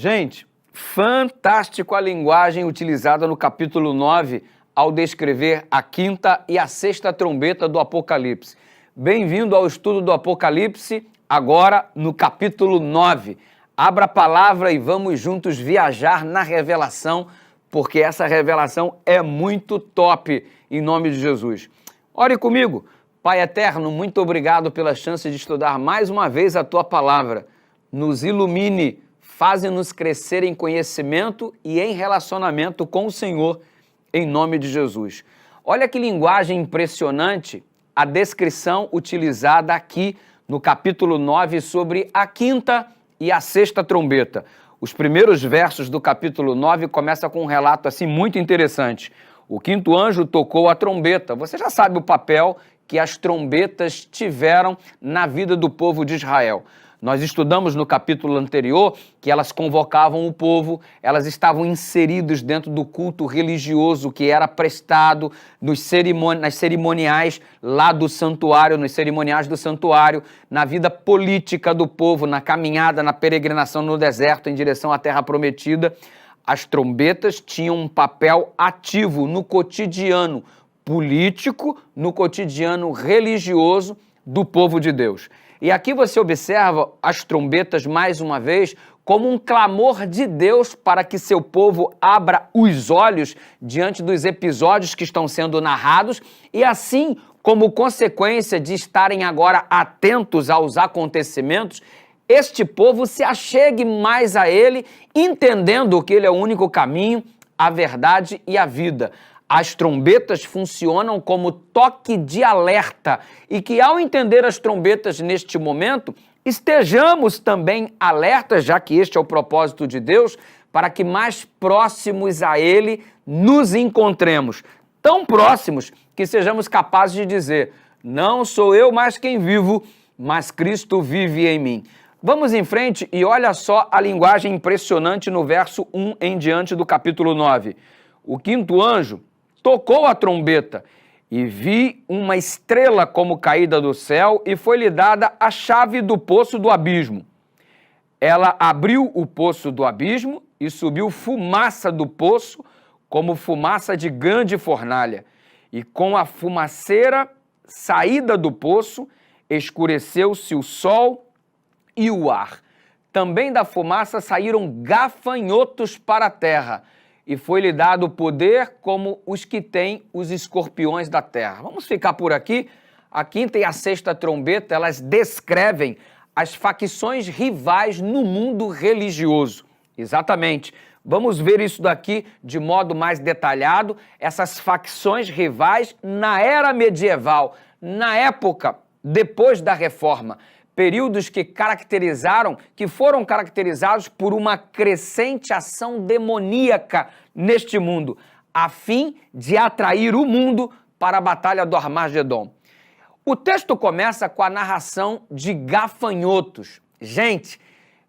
Gente, fantástico a linguagem utilizada no capítulo 9 ao descrever a quinta e a sexta trombeta do Apocalipse. Bem-vindo ao estudo do Apocalipse, agora no capítulo 9. Abra a palavra e vamos juntos viajar na revelação, porque essa revelação é muito top, em nome de Jesus. Ore comigo. Pai eterno, muito obrigado pela chance de estudar mais uma vez a Tua palavra. Nos ilumine, faze-nos crescer em conhecimento e em relacionamento com o Senhor, em nome de Jesus. Olha que linguagem impressionante a descrição utilizada aqui no capítulo 9 sobre a quinta e a sexta trombeta. Os primeiros versos do capítulo 9 começam com um relato assim muito interessante. O quinto anjo tocou a trombeta. Você já sabe o papel que as trombetas tiveram na vida do povo de Israel. Nós estudamos no capítulo anterior que elas convocavam o povo, elas estavam inseridas dentro do culto religioso que era prestado nas cerimoniais lá do santuário, nos cerimoniais do santuário, na vida política do povo, na caminhada, na peregrinação no deserto em direção à terra prometida. As trombetas tinham um papel ativo no cotidiano político, no cotidiano religioso do povo de Deus. E aqui você observa as trombetas, mais uma vez, como um clamor de Deus para que seu povo abra os olhos diante dos episódios que estão sendo narrados e assim, como consequência de estarem agora atentos aos acontecimentos, este povo se achegue mais a ele, entendendo que ele é o único caminho, a verdade e a vida. As trombetas funcionam como toque de alerta e que, ao entender as trombetas neste momento, estejamos também alertas, já que este é o propósito de Deus, para que mais próximos a Ele nos encontremos. Tão próximos que sejamos capazes de dizer, não sou eu mais quem vivo, mas Cristo vive em mim. Vamos em frente e olha só a linguagem impressionante no verso 1 em diante do capítulo 9. O quinto anjo tocou a trombeta e vi uma estrela como caída do céu e foi-lhe dada a chave do poço do abismo. Ela abriu o poço do abismo e subiu fumaça do poço como fumaça de grande fornalha. E com a fumaceira saída do poço escureceu-se o sol e o ar. Também da fumaça saíram gafanhotos para a terra, e foi-lhe dado poder como os que têm os escorpiões da terra. Vamos ficar por aqui. A quinta e a sexta trombeta, elas descrevem as facções rivais no mundo religioso. Exatamente. Vamos ver isso daqui de modo mais detalhado. Essas facções rivais na era medieval, na época depois da Reforma. Períodos que foram caracterizados por uma crescente ação demoníaca neste mundo, a fim de atrair o mundo para a batalha do Armagedon. O texto começa com a narração de gafanhotos. Gente,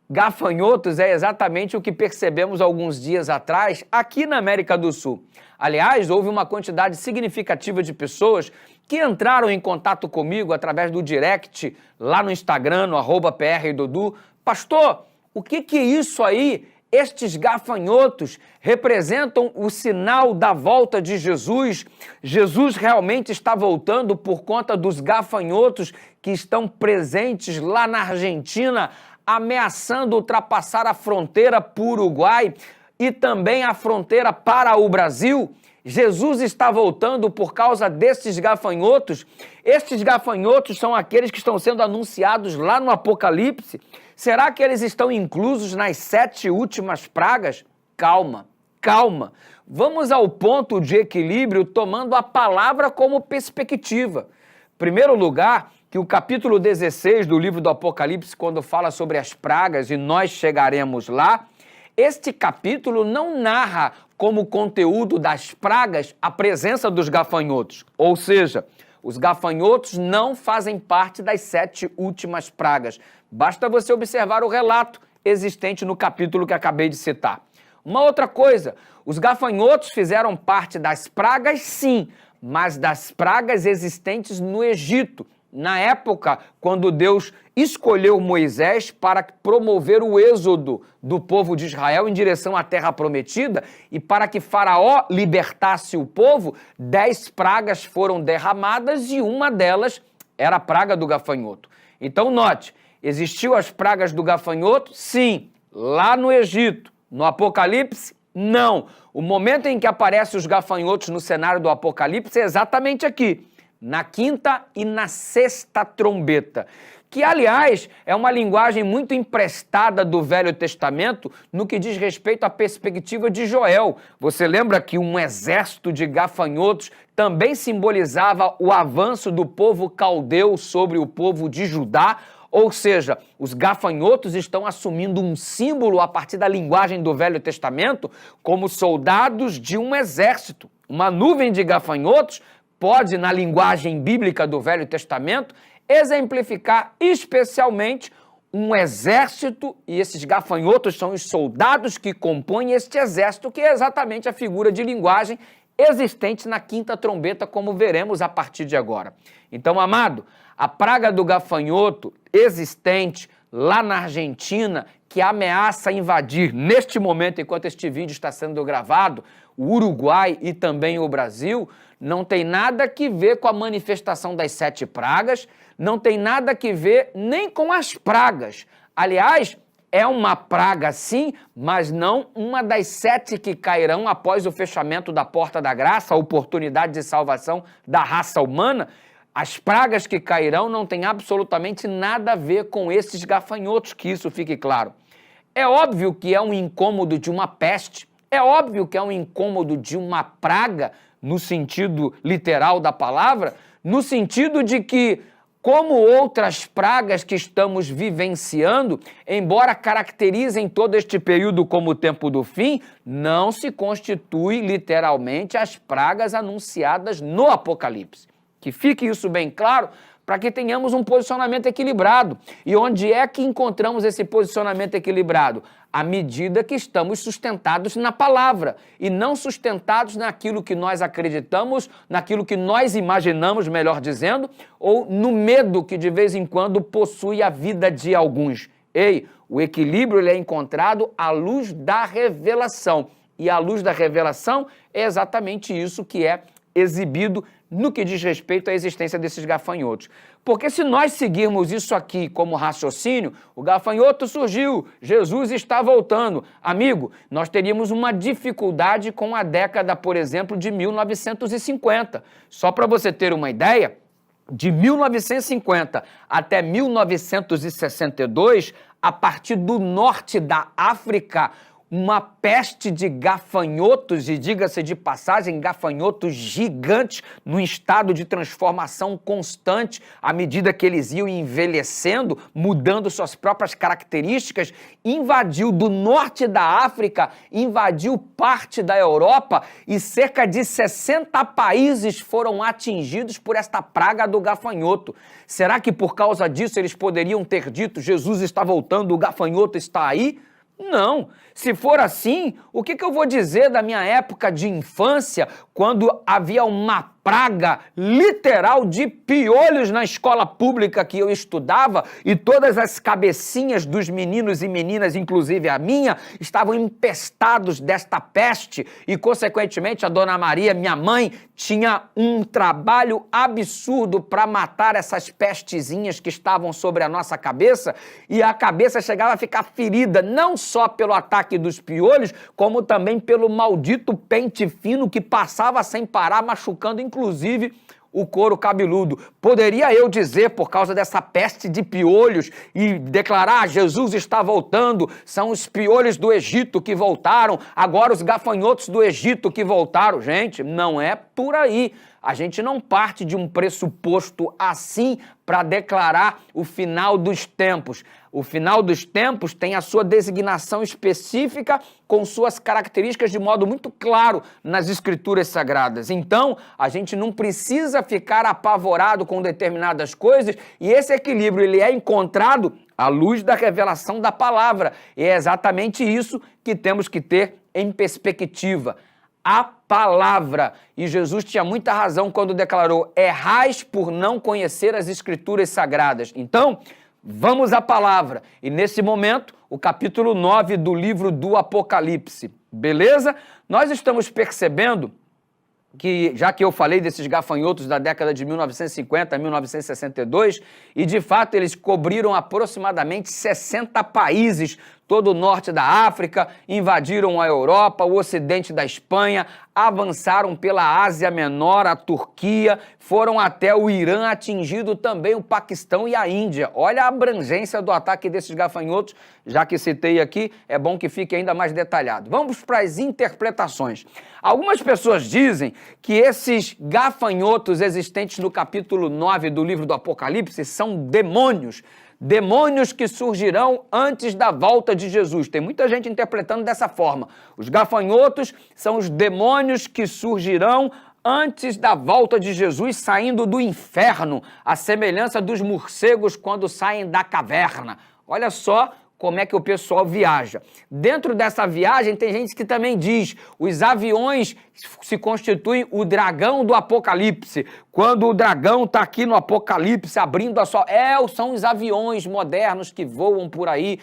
gafanhotos é exatamente o que percebemos alguns dias atrás aqui na América do Sul. Aliás, houve uma quantidade significativa de pessoas que entraram em contato comigo através do direct lá no Instagram, no @PRDodu. Pastor, o que é isso aí? Estes gafanhotos representam o sinal da volta de Jesus. Jesus realmente está voltando por conta dos gafanhotos que estão presentes lá na Argentina, ameaçando ultrapassar a fronteira para o Uruguai e também a fronteira para o Brasil. Jesus está voltando por causa desses gafanhotos. Estes gafanhotos são aqueles que estão sendo anunciados lá no Apocalipse. Será que eles estão inclusos nas 7 últimas pragas? Calma, calma. Vamos ao ponto de equilíbrio tomando a palavra como perspectiva. Em primeiro lugar, que o capítulo 16 do livro do Apocalipse, quando fala sobre as pragas, e nós chegaremos lá, este capítulo não narra como conteúdo das pragas a presença dos gafanhotos. Ou seja, os gafanhotos não fazem parte das 7 últimas pragas. Basta você observar o relato existente no capítulo que acabei de citar. Uma outra coisa, os gafanhotos fizeram parte das pragas, sim, mas das pragas existentes no Egito. na época quando Deus escolheu Moisés para promover o êxodo do povo de Israel em direção à terra prometida e para que Faraó libertasse o povo, 10 pragas foram derramadas e uma delas era a praga do gafanhoto. Então note, existiu as pragas do gafanhoto? Sim, lá no Egito. No Apocalipse? Não. O momento em que aparecem os gafanhotos no cenário do Apocalipse é exatamente aqui, na quinta e na sexta trombeta, que, aliás, é uma linguagem muito emprestada do Velho Testamento no que diz respeito à perspectiva de Joel. Você lembra que um exército de gafanhotos também simbolizava o avanço do povo caldeu sobre o povo de Judá? Ou seja, os gafanhotos estão assumindo um símbolo a partir da linguagem do Velho Testamento como soldados de um exército. Uma nuvem de gafanhotos pode, na linguagem bíblica do Velho Testamento, exemplificar especialmente um exército, e esses gafanhotos são os soldados que compõem este exército, que é exatamente a figura de linguagem existente na quinta trombeta, como veremos a partir de agora. Então, amado, a praga do gafanhoto existente lá na Argentina, que ameaça invadir, neste momento, enquanto este vídeo está sendo gravado, o Uruguai e também o Brasil, não tem nada que ver com a manifestação das 7 pragas, não tem nada que ver nem com as pragas. Aliás, é uma praga sim, mas não uma das 7 que cairão após o fechamento da porta da graça, a oportunidade de salvação da raça humana. As pragas que cairão não têm absolutamente nada a ver com esses gafanhotos, que isso fique claro. É óbvio que é um incômodo de uma peste, é óbvio que é um incômodo de uma praga, no sentido literal da palavra, no sentido de que, como outras pragas que estamos vivenciando, embora caracterizem todo este período como o tempo do fim, não se constitui literalmente as pragas anunciadas no Apocalipse. Que fique isso bem claro para que tenhamos um posicionamento equilibrado. E onde é que encontramos esse posicionamento equilibrado? À medida que estamos sustentados na palavra e não sustentados naquilo que nós acreditamos, naquilo que nós imaginamos, melhor dizendo, ou no medo que de vez em quando possui a vida de alguns. Ei, o equilíbrio ele é encontrado à luz da revelação. E à luz da revelação é exatamente isso que é exibido no que diz respeito à existência desses gafanhotos. Porque se nós seguirmos isso aqui como raciocínio, o gafanhoto surgiu, Jesus está voltando. Amigo, nós teríamos uma dificuldade com a década, por exemplo, de 1950. Só para você ter uma ideia, de 1950 até 1962, a partir do norte da África, uma peste de gafanhotos, e diga-se de passagem, gafanhotos gigantes, num estado de transformação constante, à medida que eles iam envelhecendo, mudando suas próprias características, invadiu do norte da África, invadiu parte da Europa, e cerca de 60 países foram atingidos por esta praga do gafanhoto. Será que por causa disso eles poderiam ter dito, Jesus está voltando, o gafanhoto está aí? Não. Se for assim, o que eu vou dizer da minha época de infância, quando havia uma praga literal de piolhos na escola pública que eu estudava e todas as cabecinhas dos meninos e meninas, inclusive a minha, estavam empestados desta peste e, consequentemente, a Dona Maria, minha mãe, tinha um trabalho absurdo para matar essas pestezinhas que estavam sobre a nossa cabeça e a cabeça chegava a ficar ferida não só pelo ataque dos piolhos, como também pelo maldito pente fino que passava sem parar, machucando inclusive o couro cabeludo. Poderia eu dizer, por causa dessa peste de piolhos, e declarar, Jesus está voltando, são os piolhos do Egito que voltaram, agora os gafanhotos do Egito que voltaram. Gente, não é por aí. A gente não parte de um pressuposto assim para declarar o final dos tempos. O final dos tempos tem a sua designação específica com suas características de modo muito claro nas Escrituras Sagradas. Então, a gente não precisa ficar apavorado com determinadas coisas e esse equilíbrio ele é encontrado à luz da revelação da palavra. E é exatamente isso que temos que ter em perspectiva. a palavra. E Jesus tinha muita razão quando declarou: errais por não conhecer as Escrituras Sagradas. Então, vamos à palavra. E nesse momento, o capítulo 9 do livro do Apocalipse. Beleza? Nós estamos percebendo que, já que eu falei desses gafanhotos da década de 1950 a 1962, e de fato eles cobriram aproximadamente 60 países, todo o norte da África, invadiram a Europa, o ocidente da Espanha, avançaram pela Ásia Menor, a Turquia, foram até o Irã, atingindo também o Paquistão e a Índia. Olha a abrangência do ataque desses gafanhotos, já que citei aqui, é bom que fique ainda mais detalhado. Vamos para as interpretações. Algumas pessoas dizem que esses gafanhotos existentes no capítulo 9 do livro do Apocalipse são demônios. Demônios que surgirão antes da volta de Jesus. Tem muita gente interpretando dessa forma. Os gafanhotos são os demônios que surgirão antes da volta de Jesus, saindo do inferno, à semelhança dos morcegos quando saem da caverna. Olha só como é que o pessoal viaja. Dentro dessa viagem tem gente que também diz: os aviões se constituem o dragão do Apocalipse. Quando o dragão está aqui no Apocalipse abrindo a sua... são os aviões modernos que voam por aí.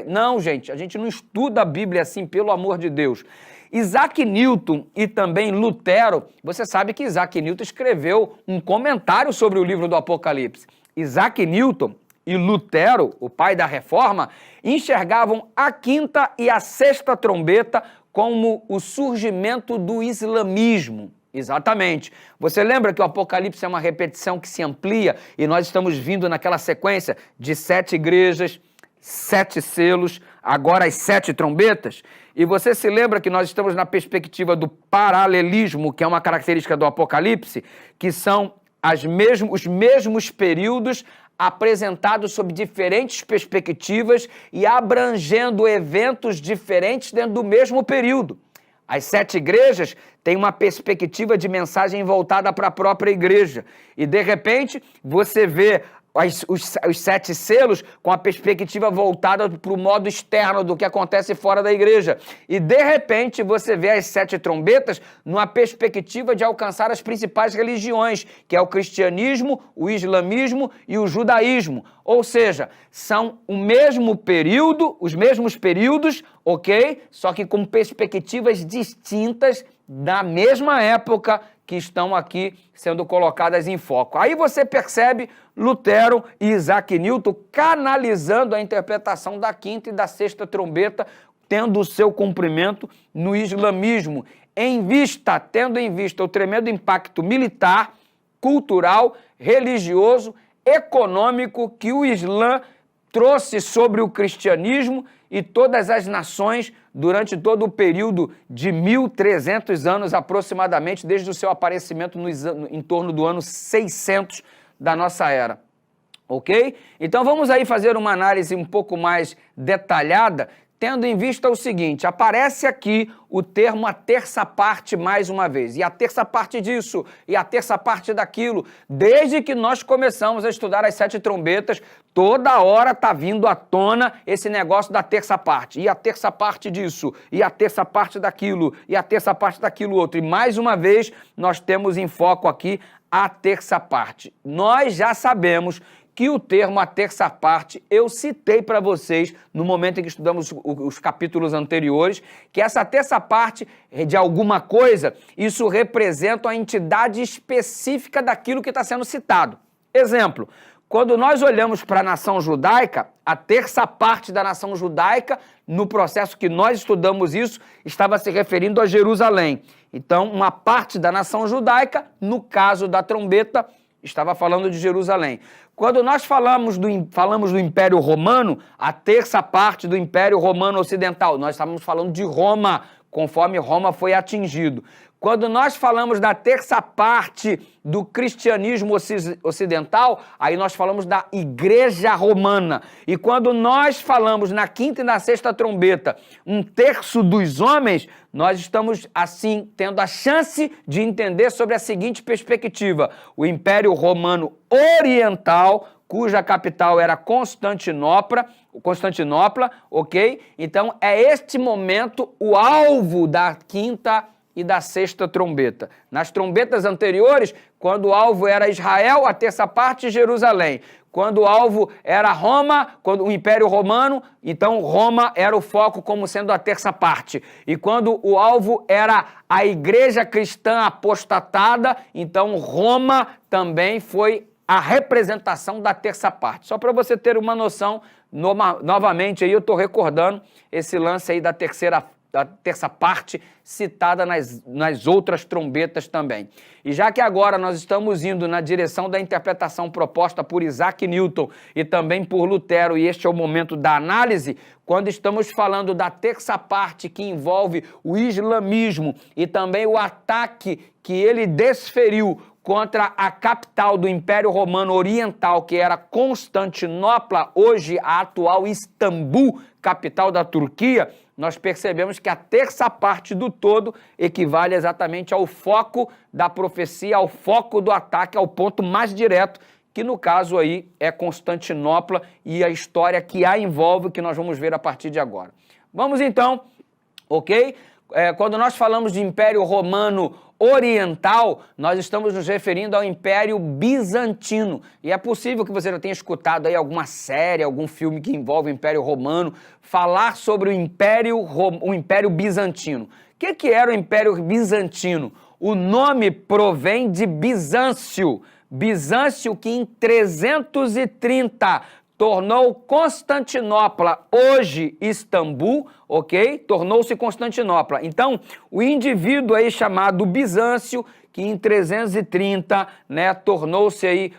Não, gente, a gente não estuda a Bíblia assim, pelo amor de Deus. Isaac Newton e também Lutero, você sabe que Isaac Newton escreveu um comentário sobre o livro do Apocalipse. Isaac Newton e Lutero, o pai da Reforma, enxergavam a quinta e a sexta trombeta como o surgimento do islamismo. Exatamente. Você lembra que o Apocalipse é uma repetição que se amplia e nós estamos vindo naquela sequência de 7 igrejas, 7 selos, agora as 7 trombetas? E você se lembra que nós estamos na perspectiva do paralelismo, que é uma característica do Apocalipse, que são os mesmos períodos apresentados sob diferentes perspectivas e abrangendo eventos diferentes dentro do mesmo período. As 7 igrejas têm uma perspectiva de mensagem voltada para a própria igreja. E, de repente, você vê os 7 selos com a perspectiva voltada para o modo externo do que acontece fora da igreja. E, de repente, você vê as 7 trombetas numa perspectiva de alcançar as principais religiões, que é o cristianismo, o islamismo e o judaísmo. Ou seja, são o mesmo período, os mesmos períodos, ok? Só que com perspectivas distintas da mesma época que estão aqui sendo colocadas em foco. Aí você percebe Lutero e Isaac Newton canalizando a interpretação da quinta e da sexta trombeta, tendo o seu cumprimento no islamismo, tendo em vista o tremendo impacto militar, cultural, religioso, econômico que o Islã trouxe sobre o cristianismo e todas as nações durante todo o período de 1.300 anos aproximadamente, desde o seu aparecimento em torno do ano 600 da nossa era. Ok? Então vamos aí fazer uma análise um pouco mais detalhada, tendo em vista o seguinte: aparece aqui o termo a terça parte mais uma vez, e a terça parte disso, e a terça parte daquilo. Desde que nós começamos a estudar as 7 trombetas, toda hora está vindo à tona esse negócio da terça parte, e a terça parte disso, e a terça parte daquilo, e a terça parte daquilo outro. E mais uma vez nós temos em foco aqui a terça parte. Nós já sabemos que o termo a terça parte, eu citei para vocês no momento em que estudamos os capítulos anteriores, que essa terça parte de alguma coisa, isso representa a entidade específica daquilo que está sendo citado. Exemplo, quando nós olhamos para a nação judaica, a terça parte da nação judaica, no processo que nós estudamos isso, estava se referindo a Jerusalém. Então, uma parte da nação judaica, no caso da trombeta, estava falando de Jerusalém. Quando nós falamos do Império Romano, a terça parte do Império Romano Ocidental, nós estávamos falando de Roma, conforme Roma foi atingido. Quando nós falamos da terça parte do cristianismo ocidental, aí nós falamos da Igreja Romana. E quando nós falamos na quinta e na sexta trombeta, 1/3 dos homens, nós estamos, assim, tendo a chance de entender sobre a seguinte perspectiva: o Império Romano Oriental, cuja capital era Constantinopla, ok? Então, é este momento o alvo da quinta e da sexta trombeta. Nas trombetas anteriores, quando o alvo era Israel, a terça parte Jerusalém. Quando o alvo era Roma, quando o Império Romano, então Roma era o foco como sendo a terça parte. E quando o alvo era a igreja cristã apostatada, então Roma também foi a representação da terça parte. Só para você ter uma noção, novamente aí eu estou recordando esse lance aí da terça parte citada nas outras trombetas também. E já que agora nós estamos indo na direção da interpretação proposta por Isaac Newton e também por Lutero, e este é o momento da análise, quando estamos falando da terça parte que envolve o islamismo e também o ataque que ele desferiu contra a capital do Império Romano Oriental, que era Constantinopla, hoje a atual Istambul, capital da Turquia, nós percebemos que a terça parte do todo equivale exatamente ao foco da profecia, ao foco do ataque, ao ponto mais direto, que no caso aí é Constantinopla e a história que a envolve, que nós vamos ver a partir de agora. Vamos então, ok? Quando nós falamos de Império Romano Oriental, nós estamos nos referindo ao Império Bizantino. E é possível que você já tenha escutado aí alguma série, algum filme que envolve o Império Romano, falar sobre o Império Bizantino. O que era o Império Bizantino? O nome provém de Bizâncio. Bizâncio que em 330 tornou Constantinopla, hoje Istambul, ok? Tornou-se Constantinopla. Então, o indivíduo aí chamado Bizâncio, que em 330, né, tornou-se aí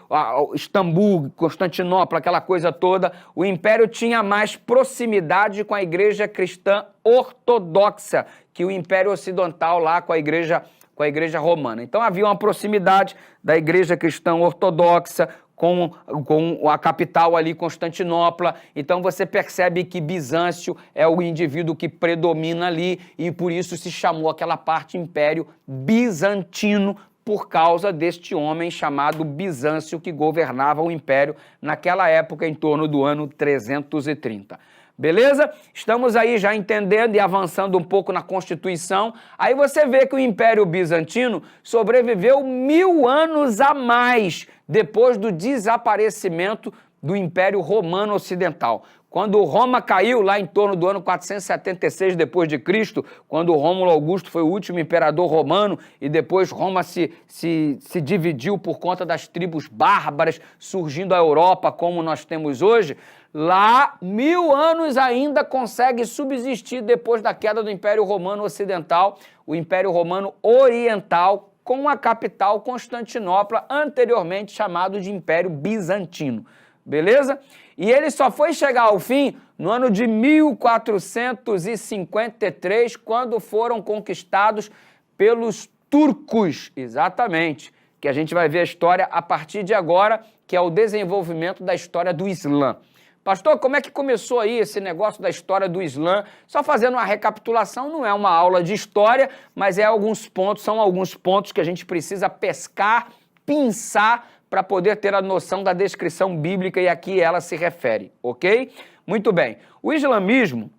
Istambul, Constantinopla, aquela coisa toda, o império tinha mais proximidade com a igreja cristã ortodoxa que o Império Ocidental lá com a igreja romana. Então havia uma proximidade da igreja cristã ortodoxa com a capital ali, Constantinopla. Então você percebe que Bizâncio é o indivíduo que predomina ali e por isso se chamou aquela parte Império Bizantino, por causa deste homem chamado Bizâncio que governava o império naquela época em torno do ano 330. Beleza? Estamos aí já entendendo e avançando um pouco na Constituição. Aí você vê que o Império Bizantino sobreviveu 1000 anos a mais depois do desaparecimento do Império Romano Ocidental. Quando Roma caiu lá em torno do ano 476 depois de Cristo, quando Rômulo Augusto foi o último imperador romano e depois Roma se dividiu por conta das tribos bárbaras surgindo a Europa como nós temos hoje, lá 1000 anos ainda consegue subsistir depois da queda do Império Romano Ocidental, o Império Romano Oriental, com a capital Constantinopla, anteriormente chamado de Império Bizantino. Beleza? E ele só foi chegar ao fim no ano de 1453, quando foram conquistados pelos turcos, exatamente, que a gente vai ver a história a partir de agora, que é o desenvolvimento da história do Islã. Pastor, como é que começou aí esse negócio da história do Islã? Só fazendo uma recapitulação, não é uma aula de história, mas são alguns pontos que a gente precisa pescar, pinçar, para poder ter a noção da descrição bíblica e aqui ela se refere, ok? Muito bem. O islamismo,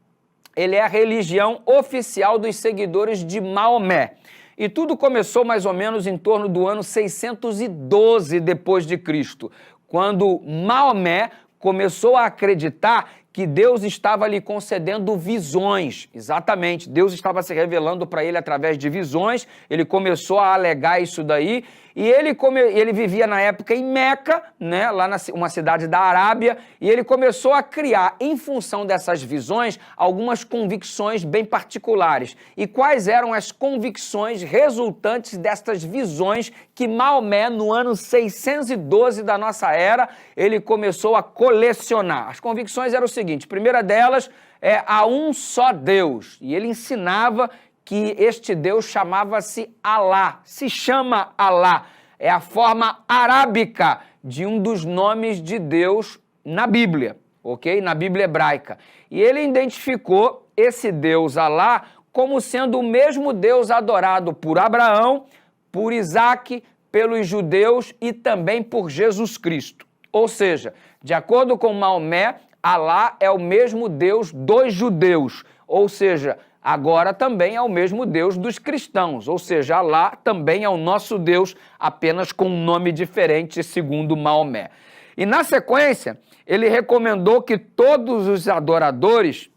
ele é a religião oficial dos seguidores de Maomé. E tudo começou mais ou menos em torno do ano 612 depois de Cristo, quando Maomé começou a acreditar que Deus estava lhe concedendo visões. Exatamente, Deus estava se revelando para ele através de visões, ele começou a alegar isso daí, e ele vivia na época em Meca, né, lá uma cidade da Arábia, e ele começou a criar, em função dessas visões, algumas convicções bem particulares. E quais eram as convicções resultantes destas visões que Maomé, no ano 612 da nossa era, ele começou a colecionar? As convicções eram o seguinte: a primeira delas é a um só Deus, e ele ensinava que este Deus chamava-se Alá, se chama Alá, é a forma arábica de um dos nomes de Deus na Bíblia, ok? Na Bíblia hebraica. E ele identificou esse Deus Alá como sendo o mesmo Deus adorado por Abraão, por Isaac, pelos judeus e também por Jesus Cristo. Ou seja, de acordo com Maomé, Alá é o mesmo Deus dos judeus, ou seja, agora também é o mesmo Deus dos cristãos, ou seja, Alá também é o nosso Deus, apenas com um nome diferente, segundo Maomé. E na sequência, ele recomendou que todos os adoradores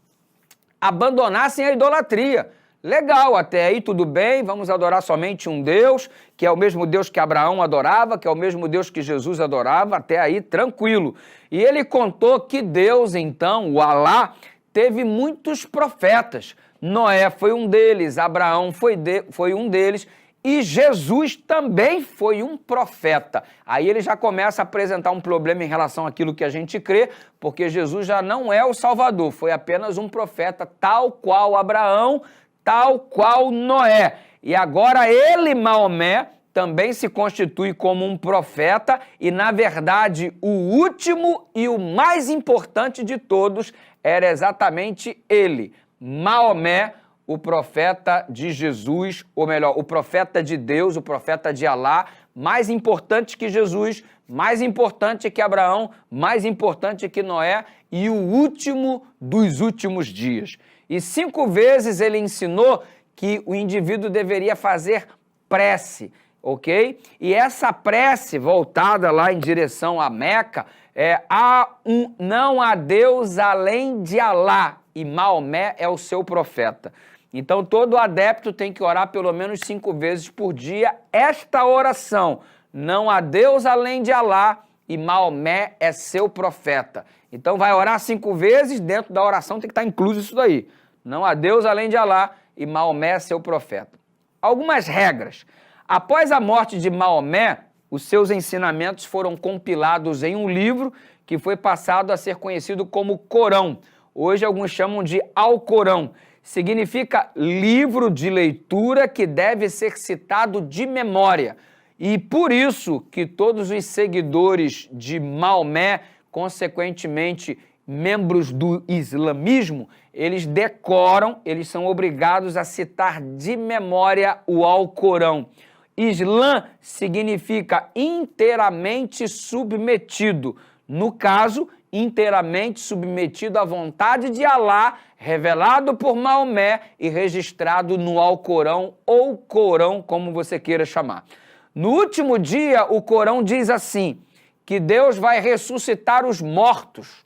abandonassem a idolatria. Legal, até aí tudo bem, vamos adorar somente um Deus, que é o mesmo Deus que Abraão adorava, que é o mesmo Deus que Jesus adorava, até aí tranquilo. E ele contou que Deus, então, o Alá, teve muitos profetas. Noé foi um deles, Abraão foi um deles, e Jesus também foi um profeta. Aí ele já começa a apresentar um problema em relação àquilo que a gente crê, porque Jesus já não é o Salvador, foi apenas um profeta, tal qual Abraão, tal qual Noé. E agora ele, Maomé, também se constitui como um profeta e, na verdade, o último e o mais importante de todos era exatamente ele, Maomé, o profeta de Jesus, ou melhor, o profeta de Deus, o profeta de Alá, mais importante que Jesus, mais importante que Abraão, mais importante que Noé e o último dos últimos dias. E 5 vezes ele ensinou que o indivíduo deveria fazer prece, ok? E essa prece voltada lá em direção a Meca, não há Deus além de Alá, e Maomé é o seu profeta. Então, todo adepto tem que orar pelo menos 5 vezes por dia esta oração. Não há Deus além de Alá e Maomé é seu profeta. Então, vai orar 5 vezes, dentro da oração tem que estar incluso isso daí. Não há Deus além de Alá e Maomé é seu profeta. Algumas regras. Após a morte de Maomé, os seus ensinamentos foram compilados em um livro que foi passado a ser conhecido como Corão. Hoje alguns chamam de Alcorão. Significa livro de leitura que deve ser citado de memória. E por isso que todos os seguidores de Maomé, consequentemente membros do islamismo, eles decoram, eles são obrigados a citar de memória o Alcorão. Islã significa inteiramente submetido. No caso, inteiramente submetido à vontade de Alá, revelado por Maomé e registrado no Alcorão ou Corão, como você queira chamar. No último dia, o Corão diz assim, que Deus vai ressuscitar os mortos,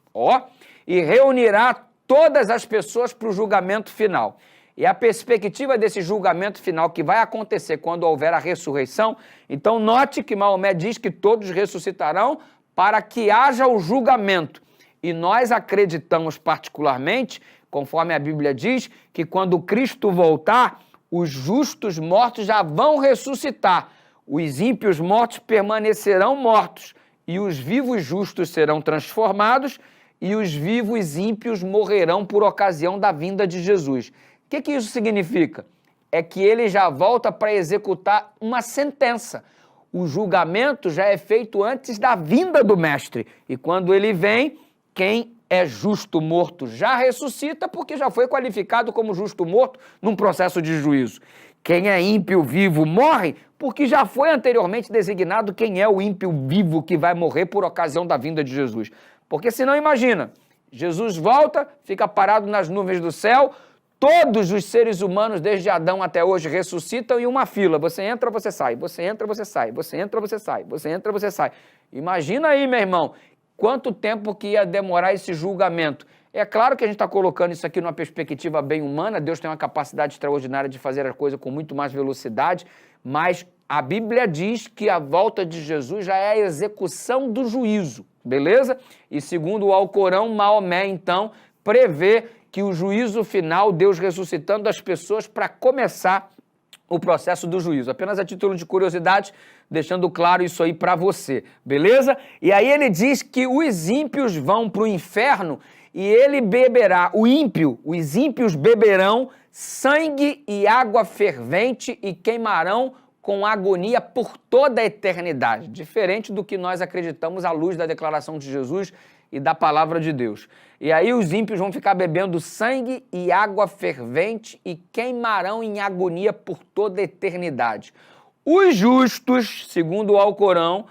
e reunirá todas as pessoas para o julgamento final. E a perspectiva desse julgamento final que vai acontecer quando houver a ressurreição, então note que Maomé diz que todos ressuscitarão para que haja o julgamento. E nós acreditamos particularmente, conforme a Bíblia diz, que quando Cristo voltar, os justos mortos já vão ressuscitar. Os ímpios mortos permanecerão mortos, e os vivos justos serão transformados, e os vivos ímpios morrerão por ocasião da vinda de Jesus. O que isso significa? É que ele já volta para executar uma sentença. O julgamento já é feito antes da vinda do mestre. E quando ele vem, quem é justo morto já ressuscita, porque já foi qualificado como justo morto num processo de juízo. Quem é ímpio vivo morre, porque já foi anteriormente designado quem é o ímpio vivo que vai morrer por ocasião da vinda de Jesus. Porque senão, imagina, Jesus volta, fica parado nas nuvens do céu, todos os seres humanos, desde Adão até hoje, ressuscitam em uma fila. Você entra, você sai, você entra, você sai, você entra, você sai, você entra, você sai. Imagina aí, meu irmão, quanto tempo que ia demorar esse julgamento. É claro que a gente está colocando isso aqui numa perspectiva bem humana, Deus tem uma capacidade extraordinária de fazer a coisa com muito mais velocidade, mas a Bíblia diz que a volta de Jesus já é a execução do juízo, beleza? E segundo o Alcorão, Maomé, então, prevê que o juízo final, Deus ressuscitando as pessoas para começar o processo do juízo. Apenas a título de curiosidade, deixando claro isso aí para você, beleza? E aí ele diz que os ímpios vão para o inferno e ele beberá, os ímpios beberão sangue e água fervente e queimarão com agonia por toda a eternidade, diferente do que nós acreditamos à luz da declaração de Jesus e da palavra de Deus. E aí os ímpios vão ficar bebendo sangue e água fervente e queimarão em agonia por toda a eternidade. Os justos, segundo o Alcorão,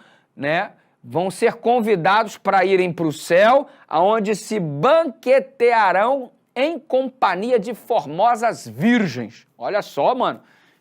vão ser convidados para irem para o céu, aonde se banquetearão em companhia de formosas virgens. Olha só, mano.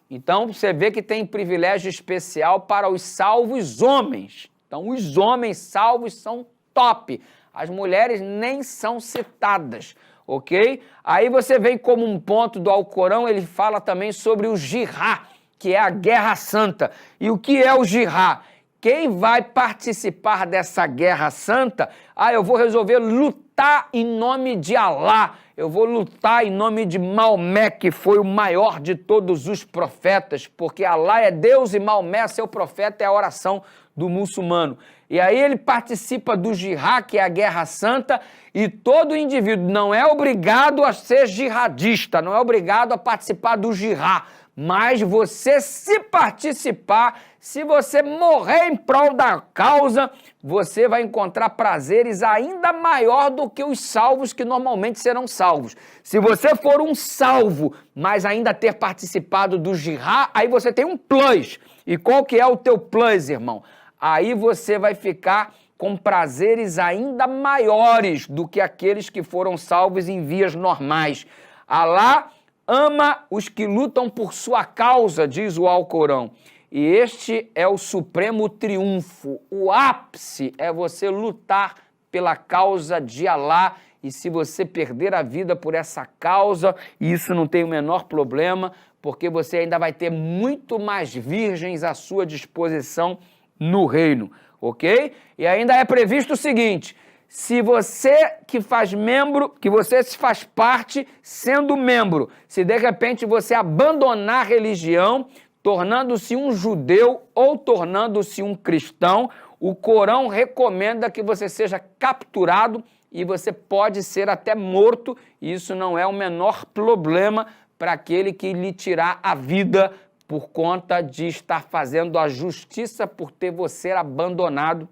Então, você vê que tem privilégio especial para os salvos homens. Então, os homens salvos são top. As mulheres nem são citadas, ok? Aí você vem como um ponto do Alcorão, ele fala também sobre o jihad, que é a guerra santa. E o que é o jihad? Quem vai participar dessa guerra santa? Eu vou resolver lutar em nome de Alá. Eu vou lutar em nome de Maomé, que foi o maior de todos os profetas, porque Alá é Deus e Maomé, seu profeta, é a oração do muçulmano. E aí ele participa do jihad, que é a guerra santa, e todo indivíduo não é obrigado a ser jihadista, não é obrigado a participar do jihad, mas você, se participar, se você morrer em prol da causa, você vai encontrar prazeres ainda maior do que os salvos que normalmente serão salvos. Se você for um salvo, mas ainda ter participado do jihad, aí você tem um plus. E qual que é o teu plus, irmão? Aí você vai ficar com prazeres ainda maiores do que aqueles que foram salvos em vias normais. Alá ama os que lutam por sua causa, diz o Alcorão. E este é o supremo triunfo. O ápice é você lutar pela causa de Alá. E se você perder a vida por essa causa, isso não tem o menor problema, porque você ainda vai ter muito mais virgens à sua disposição no reino, ok? E ainda é previsto o seguinte: se você que faz membro, que você se faz parte sendo membro, se de repente você abandonar a religião, tornando-se um judeu ou tornando-se um cristão, o Corão recomenda que você seja capturado e você pode ser até morto, e isso não é o menor problema para aquele que lhe tirar a vida por conta de estar fazendo a justiça por ter você abandonado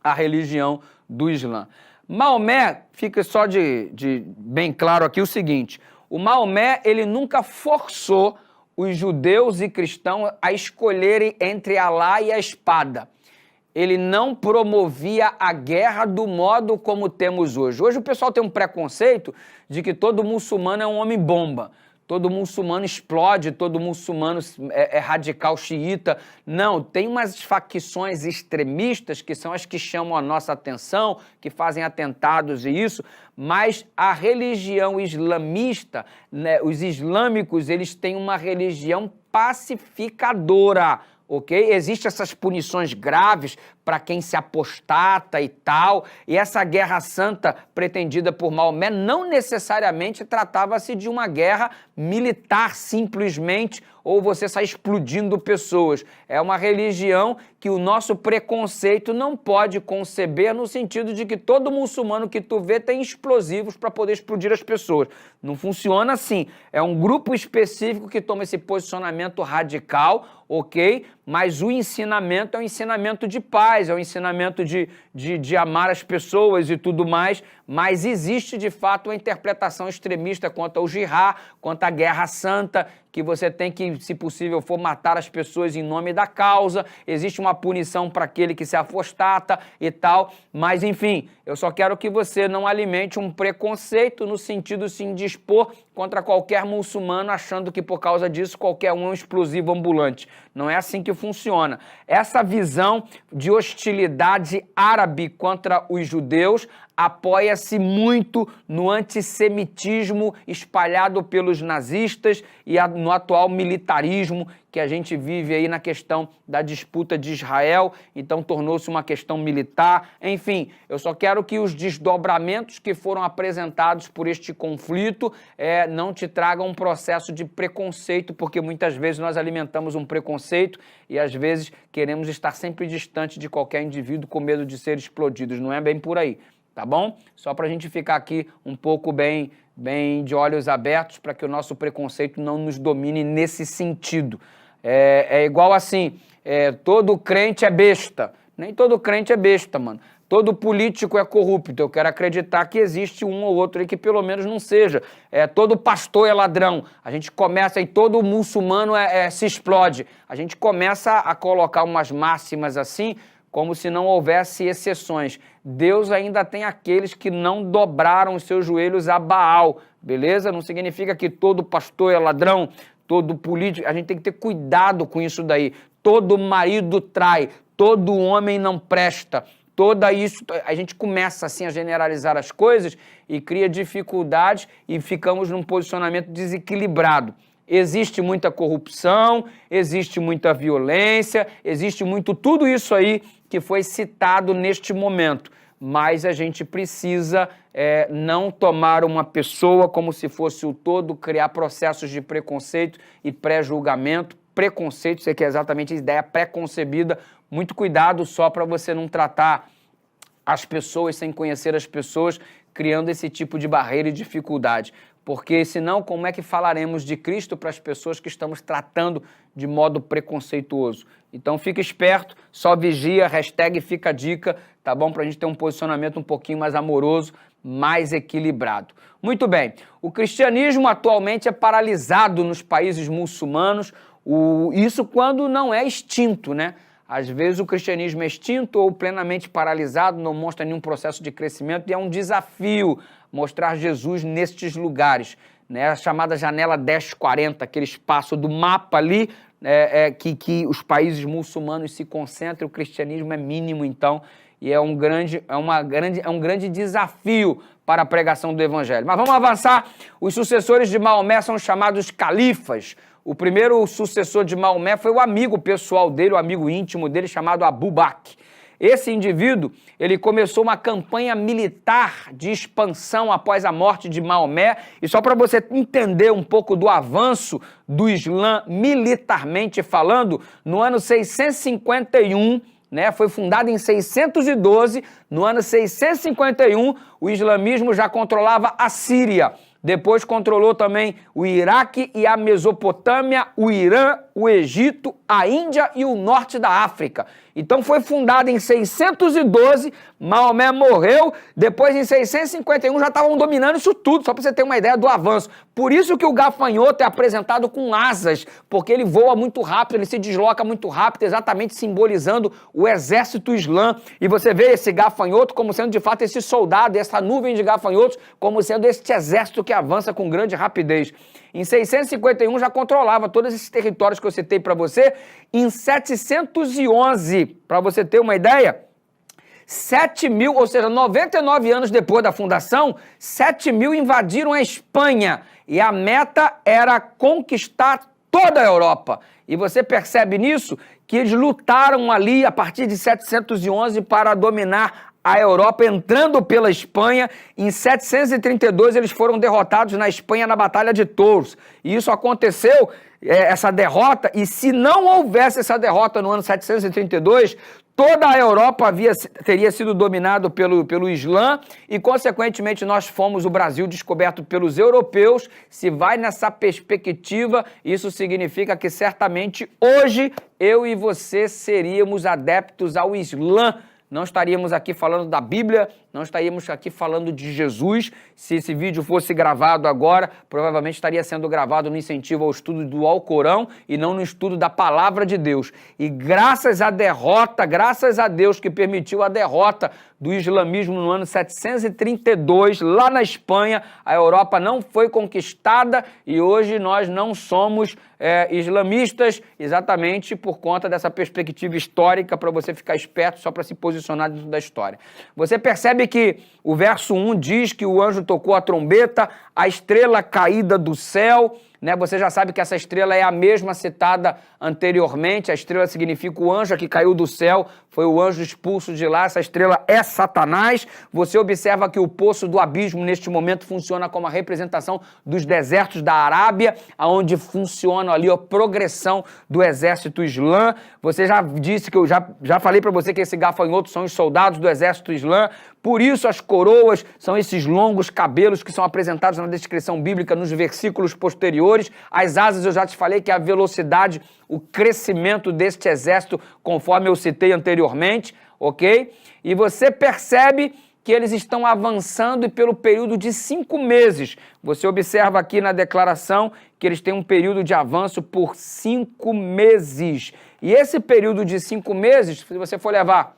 a religião do Islã. Maomé, fica só de bem claro aqui o seguinte: o Maomé, ele nunca forçou os judeus e cristãos a escolherem entre Alá e a espada. Ele não promovia a guerra do modo como temos hoje. Hoje o pessoal tem um preconceito de que todo muçulmano é um homem-bomba. Todo muçulmano explode, todo muçulmano é radical xiita. Não, tem umas facções extremistas que são as que chamam a nossa atenção, que fazem atentados e isso, mas a religião islamista, né, os islâmicos, eles têm uma religião pacificadora, ok? Existem essas punições graves para quem se apostata e tal, e essa guerra santa pretendida por Maomé não necessariamente tratava-se de uma guerra militar simplesmente, ou você sai explodindo pessoas. É uma religião que o nosso preconceito não pode conceber, no sentido de que todo muçulmano que tu vê tem explosivos para poder explodir as pessoas. Não funciona assim. É um grupo específico que toma esse posicionamento radical, ok? Mas o ensinamento é um ensinamento de paz, é um ensinamento de amar as pessoas e tudo mais, mas existe de fato uma interpretação extremista quanto ao jihad, quanto à guerra santa, que você tem que, se possível for, matar as pessoas em nome da causa, existe uma punição para aquele que se afostata e tal, mas enfim, eu só quero que você não alimente um preconceito no sentido, sim, de expor contra qualquer muçulmano, achando que por causa disso qualquer um é um explosivo ambulante. Não é assim que funciona. Essa visão de hostilidade árabe contra os judeus apoia-se muito no antissemitismo espalhado pelos nazistas e no atual militarismo que a gente vive aí na questão da disputa de Israel, então tornou-se uma questão militar. Enfim, eu só quero que os desdobramentos que foram apresentados por este conflito não te tragam um processo de preconceito, porque muitas vezes nós alimentamos um preconceito e às vezes queremos estar sempre distante de qualquer indivíduo com medo de ser explodidos. Não é bem por aí. Tá bom? Só para a gente ficar aqui um pouco bem de olhos abertos para que o nosso preconceito não nos domine nesse sentido. É igual assim, todo crente é besta. Nem todo crente é besta, mano. Todo político é corrupto. Eu quero acreditar que existe um ou outro aí que pelo menos não seja. Todo pastor é ladrão. A gente começa e todo muçulmano se explode. A gente começa a colocar umas máximas assim, como se não houvesse exceções. Deus ainda tem aqueles que não dobraram os seus joelhos a Baal, beleza? Não significa que todo pastor é ladrão, todo político, a gente tem que ter cuidado com isso daí. Todo marido trai, todo homem não presta, toda isso, a gente começa assim a generalizar as coisas e cria dificuldades e ficamos num posicionamento desequilibrado. Existe muita corrupção, existe muita violência, existe muito tudo isso aí que foi citado neste momento. Mas a gente precisa não tomar uma pessoa como se fosse o todo, criar processos de preconceito e pré-julgamento. Preconceito, isso aqui é exatamente a ideia pré-concebida. Muito cuidado só para você não tratar as pessoas sem conhecer as pessoas, criando esse tipo de barreira e dificuldade. Porque senão, como é que falaremos de Cristo para as pessoas que estamos tratando de modo preconceituoso? Então fica esperto, só vigia, hashtag fica a dica, tá bom? Para a gente ter um posicionamento um pouquinho mais amoroso, mais equilibrado. Muito bem, o cristianismo atualmente é paralisado nos países muçulmanos, isso quando não é extinto, né? Às vezes o cristianismo é extinto ou plenamente paralisado, não mostra nenhum processo de crescimento e é um desafio mostrar Jesus nestes lugares, né? A chamada janela 1040, aquele espaço do mapa ali, que os países muçulmanos se concentram, o cristianismo é mínimo então, e é um grande desafio para a pregação do evangelho. Mas vamos avançar, os sucessores de Maomé são chamados califas. O primeiro sucessor de Maomé foi o amigo pessoal dele, o amigo íntimo dele, chamado Abu Bakr. Esse indivíduo, ele começou uma campanha militar de expansão após a morte de Maomé, e só para você entender um pouco do avanço do Islã militarmente falando, no ano 651, né, foi fundado em 612, no ano 651, o islamismo já controlava a Síria. Depois controlou também o Iraque e a Mesopotâmia, o Irã, o Egito, a Índia e o norte da África. Então foi fundado em 612, Maomé morreu, depois em 651 já estavam dominando isso tudo, só para você ter uma ideia do avanço. Por isso que o gafanhoto é apresentado com asas, porque ele voa muito rápido, ele se desloca muito rápido, exatamente simbolizando o exército islã. E você vê esse gafanhoto como sendo de fato esse soldado, essa nuvem de gafanhotos, como sendo este exército que avança com grande rapidez. Em 651 já controlava todos esses territórios que eu citei para você. Em 711, para você ter uma ideia, 7.000, ou seja, 99 anos depois da fundação, 7.000 invadiram a Espanha e a meta era conquistar toda a Europa. E você percebe nisso que eles lutaram ali a partir de 711 para dominar a Europa, entrando pela Espanha. Em 732 eles foram derrotados na Espanha na Batalha de Touros. E isso aconteceu, essa derrota, e se não houvesse essa derrota no ano 732, toda a Europa teria sido dominado pelo Islã e, consequentemente, nós fomos, o Brasil, descoberto pelos europeus. Se vai nessa perspectiva, isso significa que certamente hoje eu e você seríamos adeptos ao Islã. Não estaríamos aqui falando da Bíblia, não estaríamos aqui falando de Jesus. Se esse vídeo fosse gravado agora, provavelmente estaria sendo gravado no incentivo ao estudo do Alcorão e não no estudo da Palavra de Deus. E graças à derrota, graças a Deus que permitiu a derrota do islamismo no ano 732, lá na Espanha, a Europa não foi conquistada e hoje nós não somos islamistas, exatamente por conta dessa perspectiva histórica, para você ficar esperto, só para se posicionar dentro da história. Você percebe que o verso 1 diz que o anjo tocou a trombeta, a estrela caída do céu, né? Você já sabe que essa estrela é a mesma citada anteriormente. A estrela significa o anjo que caiu do céu, foi o anjo expulso de lá. Essa estrela é Satanás. Você observa que o poço do abismo neste momento funciona como a representação dos desertos da Arábia, onde funciona ali a progressão do exército islã. Você já disse que eu já falei para você que esse gafanhoto são os soldados do exército islã. Por isso as coroas são esses longos cabelos que são apresentados na descrição bíblica nos versículos posteriores. As asas eu já te falei que é a velocidade, o crescimento deste exército, conforme eu citei anteriormente, ok? E você percebe que eles estão avançando e pelo período de 5 meses. Você observa aqui na declaração que eles têm um período de avanço por 5 meses. E esse período de 5 meses, se você for levar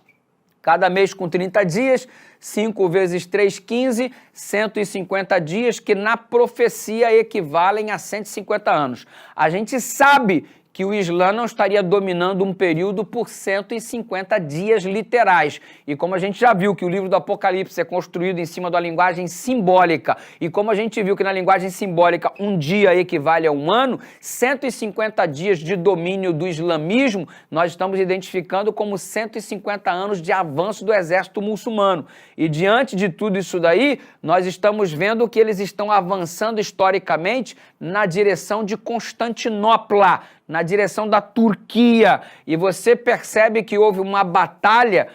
Cada mês com 30 dias, 5 vezes 3, 15, 150 dias, que na profecia equivalem a 150 anos. A gente sabe que o Islã não estaria dominando um período por 150 dias literais. E como a gente já viu que o livro do Apocalipse é construído em cima da linguagem simbólica, e como a gente viu que na linguagem simbólica um dia equivale a um ano, 150 dias de domínio do islamismo, nós estamos identificando como 150 anos de avanço do exército muçulmano. E diante de tudo isso daí, nós estamos vendo que eles estão avançando historicamente na direção de Constantinopla, na direção da Turquia, e você percebe que houve uma batalha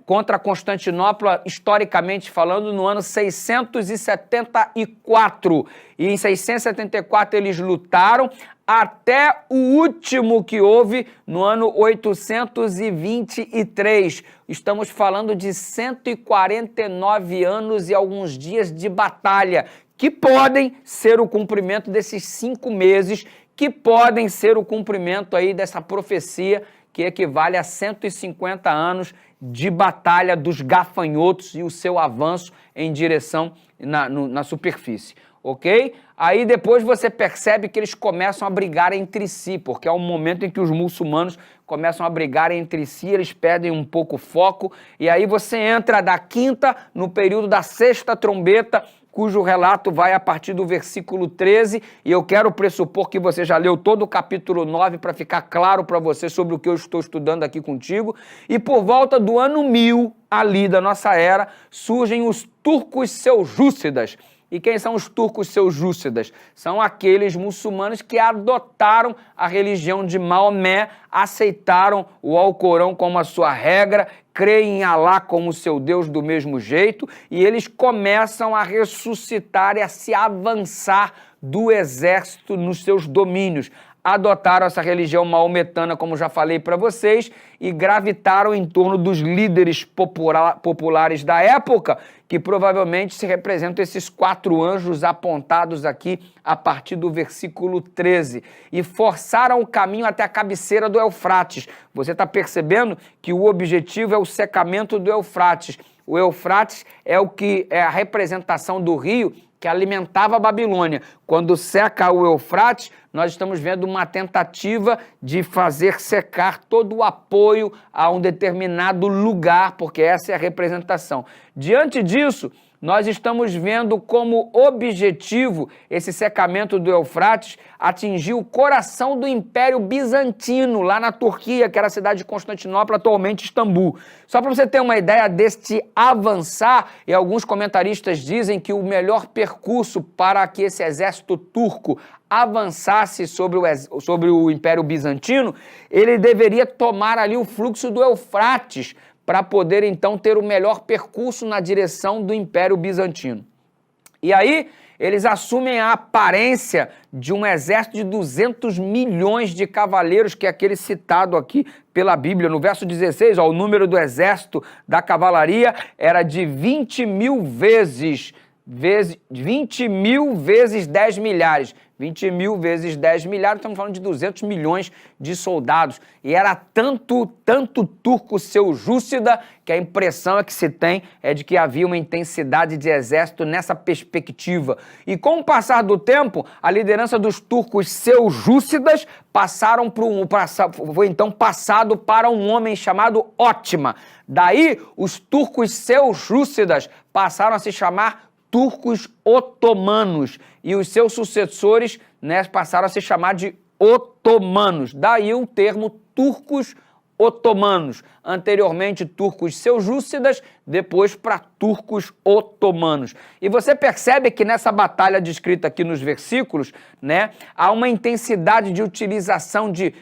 contra Constantinopla, historicamente falando, no ano 674, e em 674 eles lutaram até o último que houve no ano 823. Estamos falando de 149 anos e alguns dias de batalha, que podem ser o cumprimento desses 5 meses, que podem ser o cumprimento aí dessa profecia que equivale a 150 anos de batalha dos gafanhotos e o seu avanço em direção na superfície, ok? Aí depois você percebe que eles começam a brigar entre si, porque é um momento em que os muçulmanos começam a brigar entre si, eles perdem um pouco o foco, e aí você entra da 5ª no período da 6ª trombeta, cujo relato vai a partir do versículo 13, e eu quero pressupor que você já leu todo o capítulo 9 para ficar claro para você sobre o que eu estou estudando aqui contigo, e por volta do ano 1000, ali da nossa era, surgem os turcos seljúcidas. E quem são os turcos seljúcidas? São aqueles muçulmanos que adotaram a religião de Maomé, aceitaram o Alcorão como a sua regra, creem em Alá como seu Deus do mesmo jeito, e eles começam a ressuscitar e a se avançar do exército nos seus domínios. Adotaram essa religião maometana, como já falei para vocês, e gravitaram em torno dos líderes populares da época, que provavelmente se representam esses 4 anjos apontados aqui a partir do versículo 13, e forçaram o caminho até a cabeceira do Eufrates. Você está percebendo que o objetivo é o secamento do Eufrates. O Eufrates é o que é a representação do rio que alimentava a Babilônia. Quando seca o Eufrates, nós estamos vendo uma tentativa de fazer secar todo o apoio a um determinado lugar, porque essa é a representação. Diante disso, nós estamos vendo como objetivo esse secamento do Eufrates atingir o coração do Império Bizantino, lá na Turquia, que era a cidade de Constantinopla, atualmente Istambul. Só para você ter uma ideia deste avançar, e alguns comentaristas dizem que o melhor percurso para que esse exército turco avançasse sobre o Império Bizantino, ele deveria tomar ali o fluxo do Eufrates, para poder, então, ter o melhor percurso na direção do Império Bizantino. E aí, eles assumem a aparência de um exército de 200 milhões de cavaleiros, que é aquele citado aqui pela Bíblia. No verso 16, o número do exército da cavalaria era de 20 mil vezes 10 milhares. 20 mil vezes 10 milhares, estamos falando de 200 milhões de soldados. E era tanto turco seljúcida que a impressão que se tem é de que havia uma intensidade de exército nessa perspectiva. E com o passar do tempo, a liderança dos turcos seljúcidas foi então passado para um homem chamado Ótima. Daí, os turcos seljúcidas passaram a se chamar turcos otomanos, e os seus sucessores, passaram a se chamar de otomanos. Daí o termo turcos otomanos. Anteriormente turcos seljúcidas, depois para turcos otomanos. E você percebe que nessa batalha descrita aqui nos versículos, há uma intensidade de utilização de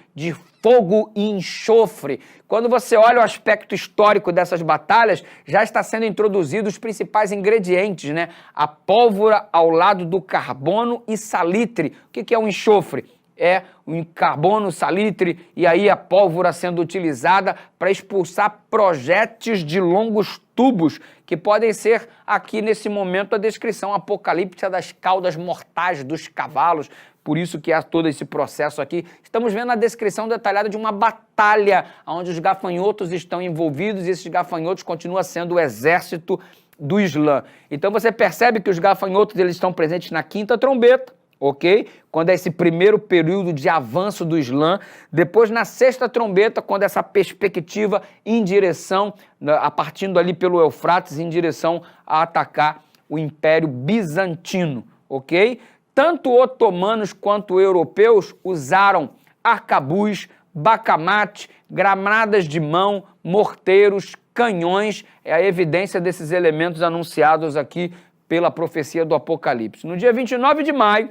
fogo e enxofre. Quando você olha o aspecto histórico dessas batalhas, já está sendo introduzidos os principais ingredientes, A pólvora ao lado do carbono e salitre. O que é um enxofre? É o carbono, salitre, e aí a pólvora sendo utilizada para expulsar projéteis de longos tubos, que podem ser, aqui nesse momento, a descrição apocalíptica das caudas mortais dos cavalos. por isso que há todo esse processo aqui. Estamos vendo a descrição detalhada de uma batalha onde os gafanhotos estão envolvidos e esses gafanhotos continuam sendo o exército do Islã. Então você percebe que os gafanhotos eles estão presentes na quinta trombeta, ok? Quando é esse primeiro período de avanço do Islã. Depois na sexta trombeta, quando essa perspectiva em direção, a partindo ali pelo Eufrates, em direção a atacar o Império Bizantino, ok? Tanto otomanos quanto europeus usaram arcabuz, bacamarte, granadas de mão, morteiros, canhões, é a evidência desses elementos anunciados aqui pela profecia do Apocalipse. No dia 29 de maio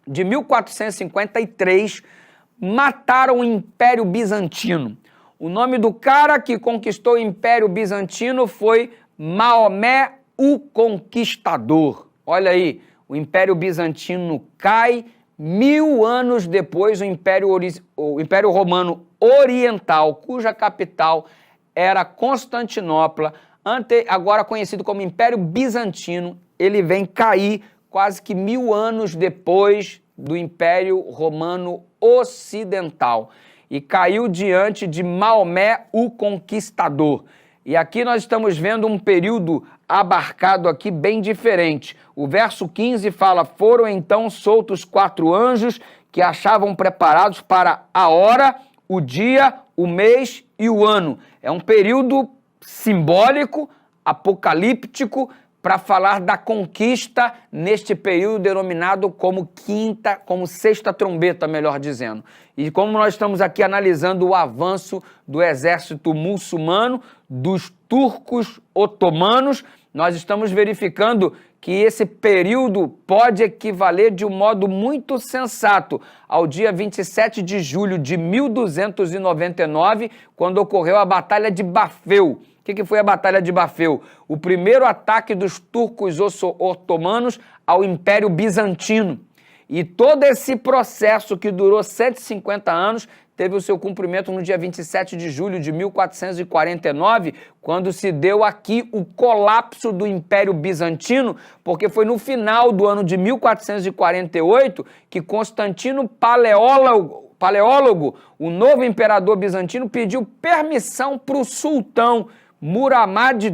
de 1453, mataram o Império Bizantino. O nome do cara que conquistou o Império Bizantino foi Maomé o Conquistador. Olha aí, o Império Bizantino cai, 1000 anos depois o Império Romano Oriental, cuja capital era Constantinopla, agora conhecido como Império Bizantino, ele vem cair quase que 1000 anos depois do Império Romano Ocidental e caiu diante de Maomé o Conquistador. E aqui nós estamos vendo um período abarcado aqui bem diferente. O verso 15 fala: foram então soltos 4 anjos que achavam preparados para a hora, o dia, o mês e o ano. É um período simbólico, apocalíptico, para falar da conquista neste período denominado como sexta trombeta, melhor dizendo. E como nós estamos aqui analisando o avanço do exército muçulmano, dos turcos otomanos, nós estamos verificando que esse período pode equivaler de um modo muito sensato ao dia 27 de julho de 1299, quando ocorreu a Batalha de Bafeu. O que foi a Batalha de Bafeu? O primeiro ataque dos turcos otomanos ao Império Bizantino. E todo esse processo que durou 150 anos teve o seu cumprimento no dia 27 de julho de 1449, quando se deu aqui o colapso do Império Bizantino, porque foi no final do ano de 1448 que Constantino Paleólogo, o novo imperador bizantino, pediu permissão para o sultão Muhammad II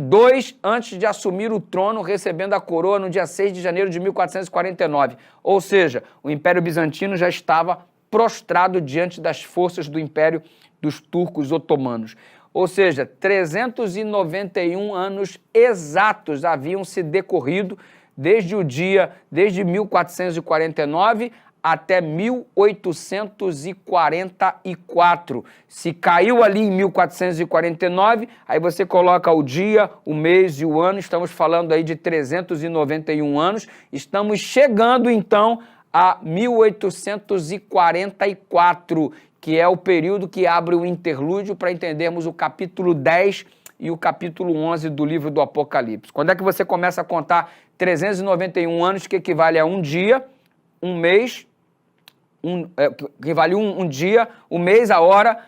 antes de assumir o trono, recebendo a coroa no dia 6 de janeiro de 1449. Ou seja, o Império Bizantino já estava prostrado diante das forças do Império dos turcos otomanos. Ou seja, 391 anos exatos haviam se decorrido desde 1449 até 1844. Se caiu ali em 1449, aí você coloca o dia, o mês e o ano, estamos falando aí de 391 anos, estamos chegando então a 1844, que é o período que abre o interlúdio para entendermos o capítulo 10 e o capítulo 11 do livro do Apocalipse. Quando é que você começa a contar 391 anos, que equivale a um dia, um mês, equivale um dia, o mês, a hora,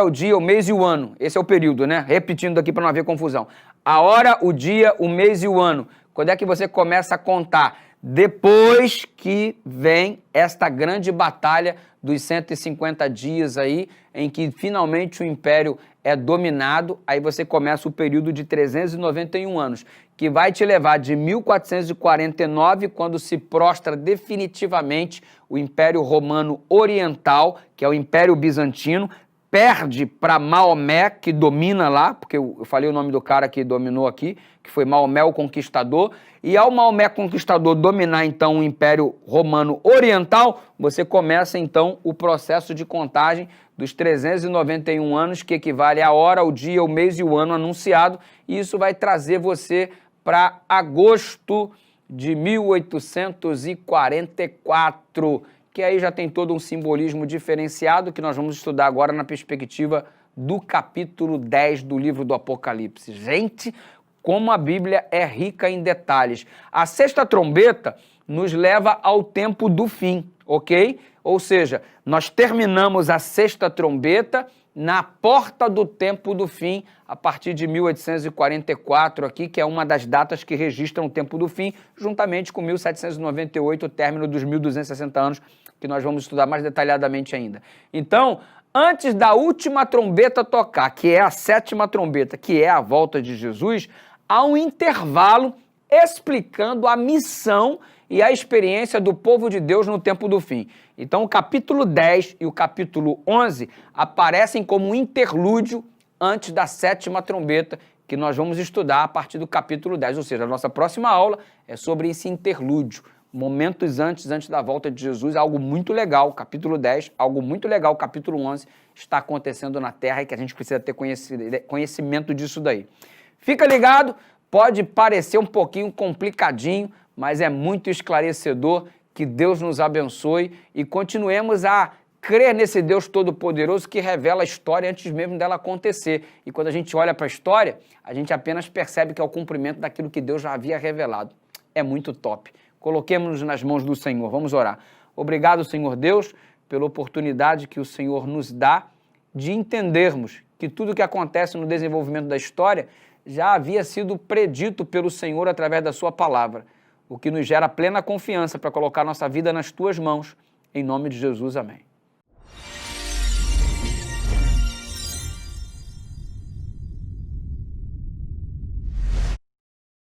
o dia, o mês e o ano. Esse é o período, né? Repetindo aqui para não haver confusão. A hora, o dia, o mês e o ano. Quando é que você começa a contar? Depois que vem esta grande batalha dos 150 dias aí, em que finalmente o império é dominado, aí você começa o período de 391 anos, que vai te levar de 1449, quando se prostra definitivamente o Império Romano Oriental, que é o Império Bizantino, perde para Maomé, que domina lá, porque eu falei o nome do cara que dominou aqui, que foi Maomé o Conquistador, e ao Maomé Conquistador dominar então o Império Romano Oriental, você começa então o processo de contagem dos 391 anos, que equivale à hora, o dia, o mês e o ano anunciado, e isso vai trazer você para agosto de 1844, que aí já tem todo um simbolismo diferenciado que nós vamos estudar agora na perspectiva do capítulo 10 do livro do Apocalipse. Gente, como a Bíblia é rica em detalhes. A sexta trombeta nos leva ao tempo do fim, ok? Ou seja, nós terminamos a sexta trombeta na porta do tempo do fim, a partir de 1844 aqui, que é uma das datas que registram o tempo do fim, juntamente com 1798, o término dos 1260 anos que nós vamos estudar mais detalhadamente ainda. Então, antes da última trombeta tocar, que é a 7ª trombeta, que é a volta de Jesus, há um intervalo explicando a missão e a experiência do povo de Deus no tempo do fim. Então, o capítulo 10 e o capítulo 11 aparecem como um interlúdio antes da 7ª trombeta, que nós vamos estudar a partir do capítulo 10. Ou seja, a nossa próxima aula é sobre esse interlúdio, momentos antes da volta de Jesus, algo muito legal, capítulo 10, algo muito legal, capítulo 11, está acontecendo na Terra e que a gente precisa ter conhecimento disso daí. Fica ligado, pode parecer um pouquinho complicadinho, mas é muito esclarecedor. Que Deus nos abençoe e continuemos a crer nesse Deus Todo-Poderoso que revela a história antes mesmo dela acontecer. E quando a gente olha para a história, a gente apenas percebe que é o cumprimento daquilo que Deus já havia revelado. É muito top. Coloquemos-nos nas mãos do Senhor. Vamos orar. Obrigado, Senhor Deus, pela oportunidade que o Senhor nos dá de entendermos que tudo que acontece no desenvolvimento da história já havia sido predito pelo Senhor através da sua palavra, o que nos gera plena confiança para colocar nossa vida nas tuas mãos. Em nome de Jesus, amém.